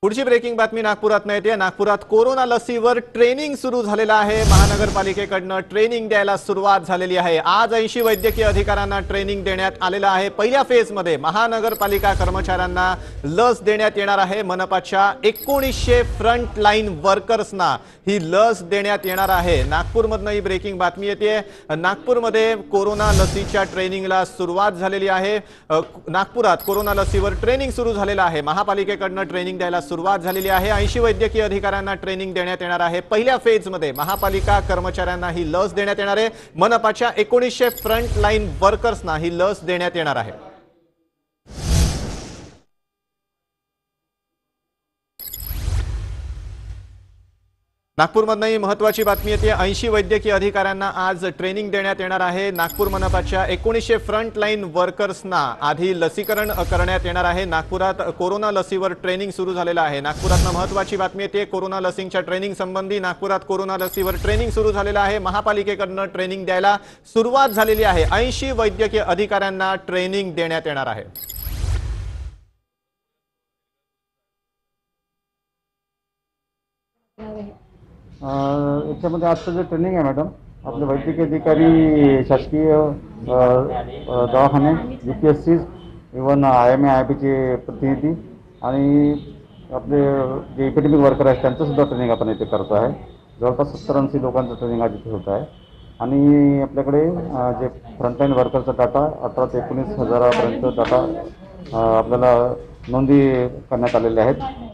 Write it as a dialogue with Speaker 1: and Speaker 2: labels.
Speaker 1: पुढची ब्रेकिंग बातमी नागपुरात येते। नागपुरात कोरोना लसीवर ट्रेनिंग सुरू झालेलं आहे। महानगरपालिकेकडून ट्रेनिंग द्यायला सुरुवात झालेली आहे। आज 80 वैद्यकीय अधिकाऱ्यांना ट्रेनिंग देण्यात आलेलं आहे। पहिल्या फेज मध्ये महानगरपालिका कर्मचाऱ्यांना लस देण्यात येणार आहे। मनपाच्या 1900 फ्रंट लाईन वर्कर्सना ही लस देण्यात येणार आहे। नागपूरमधून ही ब्रेकिंग बातमी येते। नागपूरमध्ये कोरोना लसीच्या ट्रेनिंगला सुरुवात झालेली आहे। नागपुरात कोरोना लसीवर ट्रेनिंग सुरू झालेलं आहे। महापालिकेकडून ट्रेनिंग द्यायला सुरुवात झालेली आहे। 80 वैद्यकीय अधिकाऱ्यांना ट्रेनिंग देण्यात येणार आहे। पहिल्या फेज मध्ये महापालिका कर्मचाऱ्यांना ही लस देण्यात येणार आहे। मनपाच्या 1900 फ्रंट लाईन वर्कर्सना ही लस देण्यात येणार आहे। नागपूरमधून महत्त्वाची बातमी येते। 80 वैद्यकीय अधिकाऱ्यांना आज ट्रेनिंग देण्यात येणार आहे। नागपूर मनपाच्या 1900 फ्रंट लाईन वर्कर्सना आधी लसीकरण करण्यात येणार आहे। नागपुरात कोरोना लसीवर ट्रेनिंग सुरू झालेलं आहे। नागपुरात महत्त्वाची बातमी येते। कोरोना लसीच्या ट्रेनिंग संबंधी नागपुरात कोरोना लसीवर ट्रेनिंग सुरू झालेलं आहे। महापालिकेकडून ट्रेनिंग द्यायला सुरुवात झालेली आहे। 80 वैद्यकीय अधिकाऱ्यांना ट्रेनिंग देण्यात येणार आहे।
Speaker 2: याच्यामध्ये आजचं जे ट्रेनिंग आहे मॅडम, आपले वैद्यकीय अधिकारी, शासकीय दवाखाने, UPSC, इव्हन IMA IIPचे प्रतिनिधी आणि आपले जे एकेडमिक वर्कर आहेत त्यांचंसुद्धा ट्रेनिंग आपण इथे करतो आहे। जवळपास 70-80 लोकांचं ट्रेनिंग आज इथे होत आहे। आणि आपल्याकडे जे फ्रंटलाईन वर्करचा डाटा 18 ते 19 हजारापर्यंत डाटा आपल्याला नोंदी करण्यात आलेले आहेत।